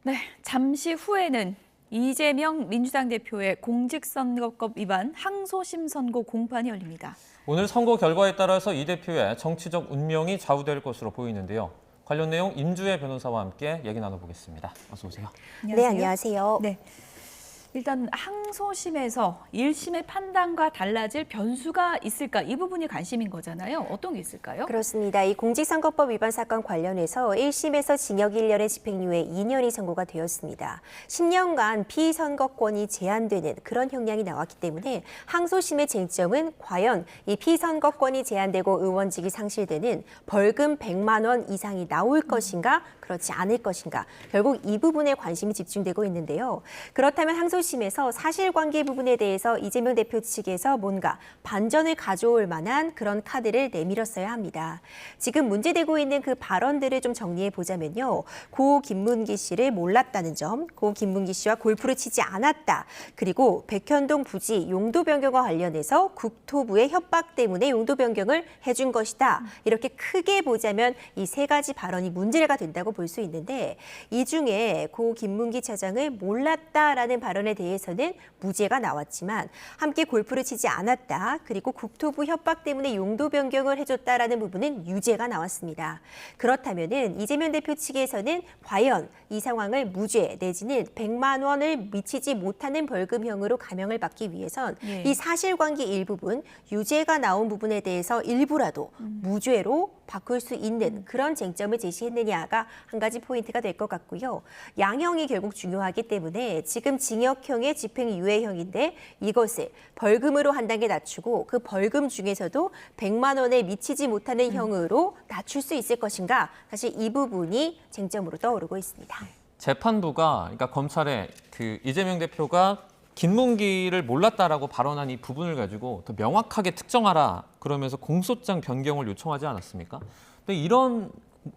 네, 잠시 후에는 이재명 민주당 대표의 공직선거법 위반 항소심 선고 공판이 열립니다. 오늘 선거 결과에 따라서 이 대표의 정치적 운명이 좌우될 것으로 보이는데요. 관련 내용 임주혜 변호사와 함께 얘기 나눠보겠습니다. 어서 오세요. 안녕하세요. 네, 안녕하세요. 네. 일단 항소심에서 1심의 판단과 달라질 변수가 있을까? 이 부분이 관심인 거잖아요. 어떤 게 있을까요? 그렇습니다. 이 공직선거법 위반 사건 관련해서 1심에서 징역 1년에 집행유예 2년이 선고가 되었습니다. 10년간 피선거권이 제한되는 그런 형량이 나왔기 때문에 항소심의 쟁점은 과연 이 피선거권이 제한되고 의원직이 상실되는 벌금 100만 원 이상이 나올 것인가, 그렇지 않을 것인가. 결국 이 부분에 관심이 집중되고 있는데요. 그렇다면 항소심에서 사실관계 부분에 대해서 이재명 대표 측에서 뭔가 반전을 가져올 만한 그런 카드를 내밀었어야 합니다. 지금 문제되고 있는 그 발언들을 좀 정리해 보자면요. 고 김문기 씨를 몰랐다는 점, 고 김문기 씨와 골프를 치지 않았다. 그리고 백현동 부지 용도 변경과 관련해서 국토부의 협박 때문에 용도 변경을 해준 것이다. 이렇게 크게 보자면 이 세 가지 발언이 문제가 된다고 볼 수 있는데, 이 중에 고 김문기 차장을 몰랐다라는 발언에 대해서는 무죄가 나왔지만 함께 골프를 치지 않았다. 그리고 국토부 협박 때문에 용도 변경을 해줬다라는 부분은 유죄가 나왔습니다. 그렇다면은 이재명 대표 측에서는 과연 이 상황을 무죄 내지는 100만 원을 미치지 못하는 벌금형으로 감형을 받기 위해선 이 사실관계 일부분, 유죄가 나온 부분에 대해서 일부라도 무죄로 바꿀 수 있는 그런 쟁점을 제시했느냐가 한 가지 포인트가 될 것 같고요. 양형이 결국 중요하기 때문에 지금 징역형의 집행유예형인데 이것을 벌금으로 한 단계 낮추고 그 벌금 중에서도 100만 원에 미치지 못하는 형으로 낮출 수 있을 것인가, 사실 이 부분이 쟁점으로 떠오르고 있습니다. 재판부가, 그러니까 검찰에 그 이재명 대표가 김문기를 몰랐다라고 발언한 이 부분을 가지고 더 명확하게 특정하라 그러면서 공소장 변경을 요청하지 않았습니까? 근데 이런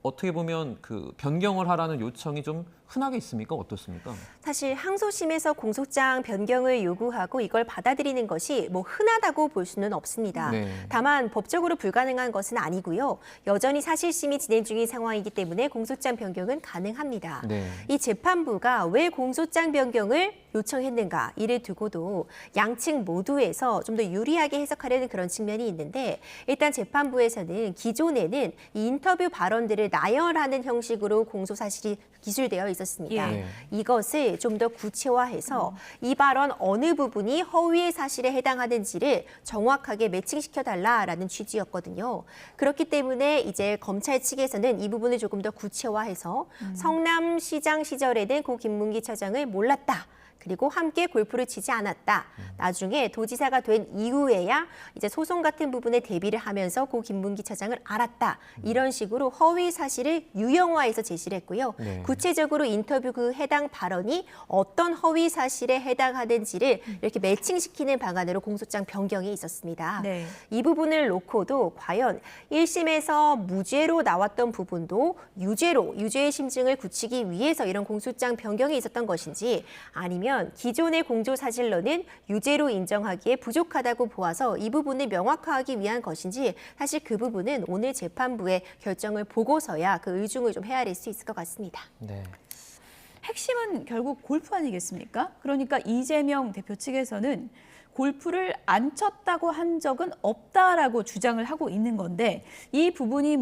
어떻게 보면 그 변경을 하라는 요청이 좀 흔하게 있습니까? 어떻습니까? 사실 항소심에서 공소장 변경을 요구하고 이걸 받아들이는 것이 뭐 흔하다고 볼 수는 없습니다. 네. 다만 법적으로 불가능한 것은 아니고요. 여전히 사실심이 진행 중인 상황이기 때문에 공소장 변경은 가능합니다. 네. 이 재판부가 왜 공소장 변경을 요청했는가, 이를 두고도 양측 모두에서 좀 더 유리하게 해석하려는 그런 측면이 있는데, 일단 재판부에서는 기존에는 이 인터뷰 발언들을 나열하는 형식으로 공소 사실이 기술되어 있었습니다. 예. 이것을 좀 더 구체화해서 이 발언 어느 부분이 허위의 사실에 해당하는지를 정확하게 매칭시켜달라라는 취지였거든요. 그렇기 때문에 이제 검찰 측에서는 이 부분을 조금 더 구체화해서 성남시장 시절에는 고 김문기 차장을 몰랐다. 그리고 함께 골프를 치지 않았다. 나중에 도지사가 된 이후에야 이제 소송 같은 부분에 대비를 하면서 고 김문기 차장을 알았다. 이런 식으로 허위 사실을 유형화해서 제시를 했고요. 네. 구체적으로 인터뷰 그 해당 발언이 어떤 허위 사실에 해당하는지를 이렇게 매칭시키는 방안으로 공소장 변경이 있었습니다. 네. 이 부분을 놓고도 과연 1심에서 무죄로 나왔던 부분도 유죄의 심증을 굳히기 위해서 이런 공소장 변경이 있었던 것인지, 아니면 기존의 공조사실로는 유죄로 인정하기에 부족하다고 보아서 이 부분을 명확화하기 위한 것인지, 사실 그 부분은 오늘 재판부의 결정을 보고서야 그 의중을 좀 헤아릴 수 있을 것 같습니다. 네. 핵심은 결국 골프 아니겠습니까? 그러니까 이재명 대표 측에서는 골프를 안 쳤다고 한 적은 없다라고 주장을 하고 있는 건데, 이 부분이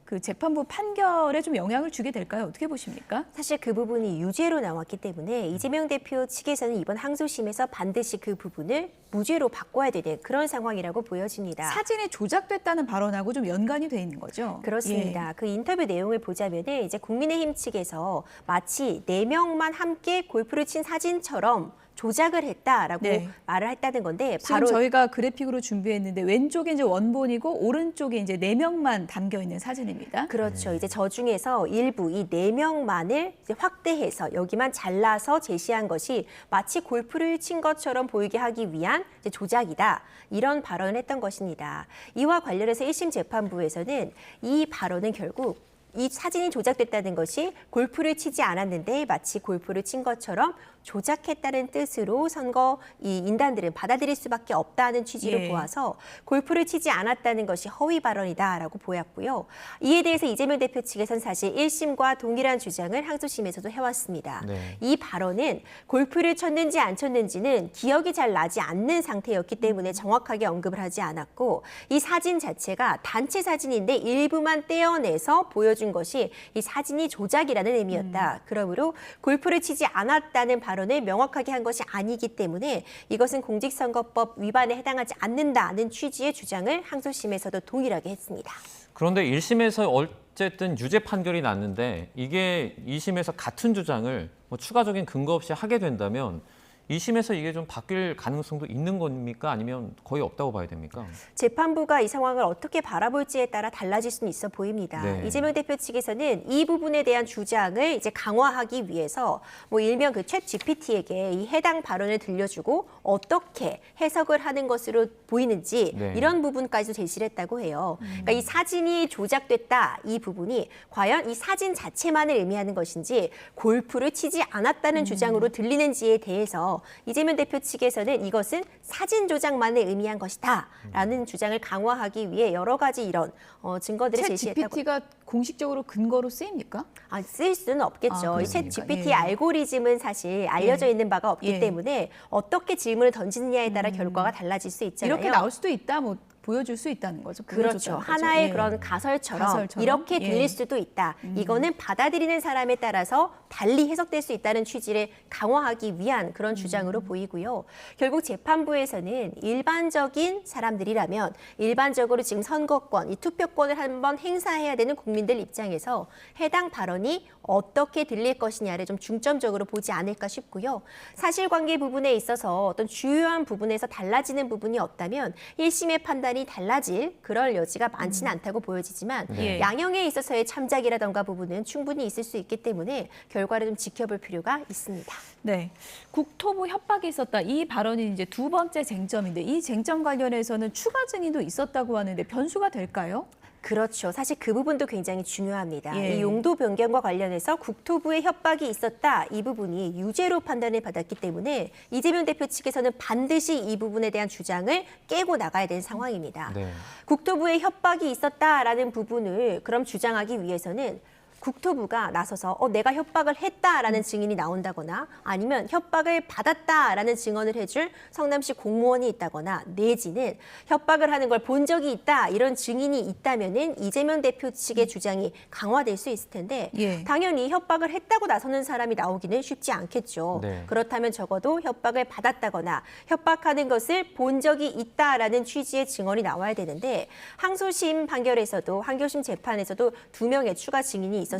그 재판부 판결에 좀 영향을 주게 될까요? 어떻게 보십니까? 사실 그 부분이 유죄로 나왔기 때문에 이재명 대표 측에서는 이번 항소심에서 반드시 그 부분을 무죄로 바꿔야 되는 그런 상황이라고 보여집니다. 사진이 조작됐다는 발언하고 좀 연관이 돼 있는 거죠? 그렇습니다. 예. 그 인터뷰 내용을 보자면 이제 국민의힘 측에서 마치 4명만 함께 골프를 친 사진처럼 조작을 했다라고 말을 했다는 건데, 지금 바로 저희가 그래픽으로 준비했는데 왼쪽에 이제 원본이고 오른쪽에 이제 4명만 담겨 있는 사진입니다. 그렇죠. 이제 저 중에서 일부 이 4명만을 이제 확대해서 여기만 잘라서 제시한 것이 마치 골프를 친 것처럼 보이게 하기 위한 이제 조작이다. 이런 발언을 했던 것입니다. 이와 관련해서 1심 재판부에서는 이 발언은 결국 이 사진이 조작됐다는 것이 골프를 치지 않았는데 마치 골프를 친 것처럼 조작했다는 뜻으로 선거 이 인단들은 받아들일 수밖에 없다는 취지로 예. 보아서 골프를 치지 않았다는 것이 허위 발언이다라고 보였고요. 이에 대해서 이재명 대표 측에선 사실 1심과 동일한 주장을 항소심에서도 해왔습니다. 네. 이 발언은 골프를 쳤는지 안 쳤는지는 기억이 잘 나지 않는 상태였기 때문에 정확하게 언급을 하지 않았고 이 사진 자체가 단체 사진인데 일부만 떼어내서 보여준 것이 이 사진이 조작이라는 의미였다. 그러므로 골프를 치지 않았다는 발언을 명확하게 한 것이 아니기 때문에 이것은 공직선거법 위반에 해당하지 않는다는 취지의 주장을 항소심에서도 동일하게 했습니다. 그런데 1심에서 어쨌든 유죄 판결이 났는데 이게 2심에서 같은 주장을 뭐 추가적인 근거 없이 하게 된다면 2심에서 이게 좀 바뀔 가능성도 있는 겁니까? 아니면 거의 없다고 봐야 됩니까? 재판부가 이 상황을 어떻게 바라볼지에 따라 달라질 수는 있어 보입니다. 네. 이재명 대표 측에서는 이 부분에 대한 주장을 이제 강화하기 위해서 뭐 일명 그 챗 GPT에게 이 해당 발언을 들려주고 어떻게 해석을 하는 것으로 보이는지 네. 이런 부분까지도 제시를 했다고 해요. 그러니까 이 사진이 조작됐다 이 부분이 과연 이 사진 자체만을 의미하는 것인지 골프를 치지 않았다는 주장으로 들리는지에 대해서 이재명 대표 측에서는 이것은 사진 조작만을 의미한 것이다라는 주장을 강화하기 위해 여러 가지 이런 증거들을 챗 제시했다고. GPT가 공식적으로 근거로 쓰입니까? 쓸 수는 없겠죠. 이 챗 그렇습니까? GPT 예. 알고리즘은 사실 알려져 예. 있는 바가 없기 예. 때문에 어떻게 질문을 던지느냐에 따라 결과가 달라질 수 있잖아요. 이렇게 나올 수도 있다, 뭐 보여줄 수 있다는 거죠. 그렇죠. 보여줬다는 거죠. 하나의 예. 그런 가설처럼, 가설처럼? 이렇게 예. 들릴 수도 있다. 이거는 받아들이는 사람에 따라서 달리 해석될 수 있다는 취지를 강화하기 위한 그런 주장으로 보이고요. 결국 재판부에서는 일반적인 사람들이라면 일반적으로 지금 선거권, 이 투표권을 한번 행사해야 되는 국민들 입장에서 해당 발언이 어떻게 들릴 것이냐를 좀 중점적으로 보지 않을까 싶고요. 사실관계 부분에 있어서 어떤 주요한 부분에서 달라지는 부분이 없다면 1심의 판단이 달라질 그럴 여지가 많지는 않다고 보여지지만 네. 양형에 있어서의 참작이라던가 부분은 충분히 있을 수 있기 때문에 결과를 좀 지켜볼 필요가 있습니다. 네, 국토부 협박이 있었다. 이 발언이 이제 두 번째 쟁점인데 이 쟁점 관련해서는 추가 증인도 있었다고 하는데 변수가 될까요? 그렇죠. 사실 그 부분도 굉장히 중요합니다. 예. 이 용도 변경과 관련해서 국토부의 협박이 있었다. 이 부분이 유죄로 판단을 받았기 때문에 이재명 대표 측에서는 반드시 이 부분에 대한 주장을 깨고 나가야 되는 상황입니다. 네. 국토부의 협박이 있었다라는 부분을 그럼 주장하기 위해서는 국토부가 나서서 내가 협박을 했다라는 증인이 나온다거나 아니면 협박을 받았다라는 증언을 해줄 성남시 공무원이 있다거나 내지는 협박을 하는 걸 본 적이 있다 이런 증인이 있다면은 이재명 대표 측의 주장이 강화될 수 있을 텐데 예. 당연히 협박을 했다고 나서는 사람이 나오기는 쉽지 않겠죠. 네. 그렇다면 적어도 협박을 받았다거나 협박하는 것을 본 적이 있다라는 취지의 증언이 나와야 되는데 항소심 판결에서도 항교심 재판에서도 2명의 추가 증인이 있었습니다.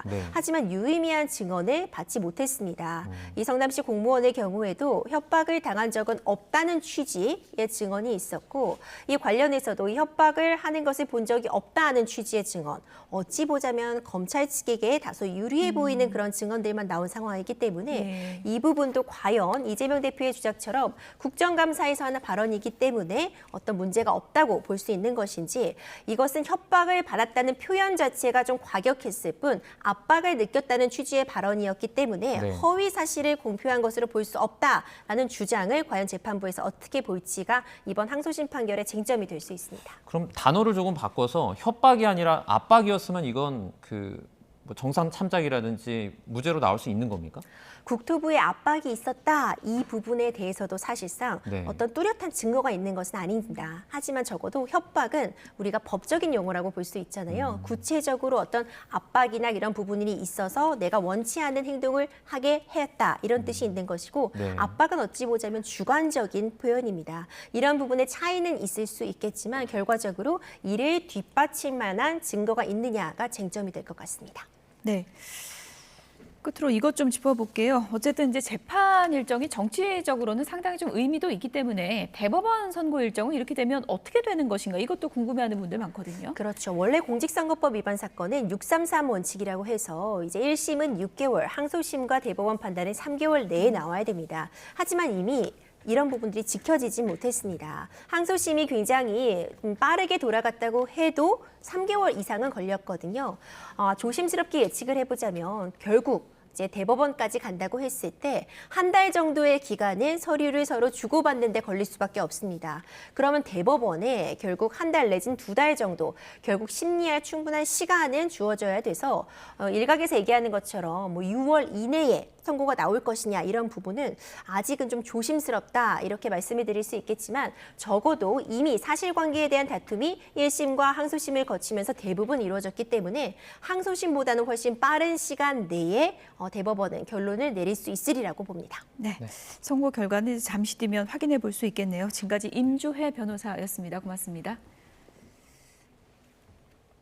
네. 하지만 유의미한 증언을 받지 못했습니다. 이 성남시 공무원의 경우에도 협박을 당한 적은 없다는 취지의 증언이 있었고 이 관련해서도 이 협박을 하는 것을 본 적이 없다는 취지의 증언. 어찌 보자면 검찰 측에게 다소 유리해 보이는 그런 증언들만 나온 상황이기 때문에 네. 이 부분도 과연 이재명 대표의 주장처럼 국정감사에서 하는 발언이기 때문에 어떤 문제가 없다고 볼 수 있는 것인지 이것은 협박을 받았다는 표현 자체가 좀 과격했을 뿐 압박을 느꼈다는 취지의 발언이었기 때문에 네. 허위 사실을 공표한 것으로 볼 수 없다라는 주장을 과연 재판부에서 어떻게 볼지가 이번 항소심 판결의 쟁점이 될 수 있습니다. 그럼 단어를 조금 바꿔서 협박이 아니라 압박이었으면 이건 뭐 정상 참작이라든지 무죄로 나올 수 있는 겁니까? 국토부의 압박이 있었다 이 부분에 대해서도 사실상 네. 어떤 뚜렷한 증거가 있는 것은 아닙니다. 하지만 적어도 협박은 우리가 법적인 용어라고 볼 수 있잖아요. 구체적으로 어떤 압박이나 이런 부분이 있어서 내가 원치 않는 행동을 하게 했다 이런 뜻이 있는 것이고 네. 압박은 어찌 보자면 주관적인 표현입니다. 이런 부분의 차이는 있을 수 있겠지만 결과적으로 이를 뒷받칠 만한 증거가 있느냐가 쟁점이 될 것 같습니다. 네. 끝으로 이것 좀 짚어볼게요. 어쨌든 이제 재판 일정이 정치적으로는 상당히 좀 의미도 있기 때문에 대법원 선고 일정은 이렇게 되면 어떻게 되는 것인가 이것도 궁금해하는 분들 많거든요. 그렇죠. 원래 공직선거법 위반 사건은 633 원칙이라고 해서 이제 1심은 6개월, 항소심과 대법원 판단은 3개월 내에 나와야 됩니다. 하지만 이미 이런 부분들이 지켜지지 못했습니다. 항소심이 굉장히 빠르게 돌아갔다고 해도 3개월 이상은 걸렸거든요. 조심스럽게 예측을 해보자면 결국 이제 대법원까지 간다고 했을 때 한 달 정도의 기간은 서류를 서로 주고받는 데 걸릴 수밖에 없습니다. 그러면 대법원에 결국 한 달 내진 2달 정도 결국 심리할 충분한 시간은 주어져야 돼서 일각에서 얘기하는 것처럼 뭐 6월 이내에 선고가 나올 것이냐 이런 부분은 아직은 좀 조심스럽다 이렇게 말씀을 드릴 수 있겠지만 적어도 이미 사실관계에 대한 다툼이 1심과 항소심을 거치면서 대부분 이루어졌기 때문에 항소심보다는 훨씬 빠른 시간 내에 대법원은 결론을 내릴 수 있으리라고 봅니다. 네. 선고 결과는 잠시 뒤면 확인해 볼 수 있겠네요. 지금까지 임주혜 변호사였습니다. 고맙습니다.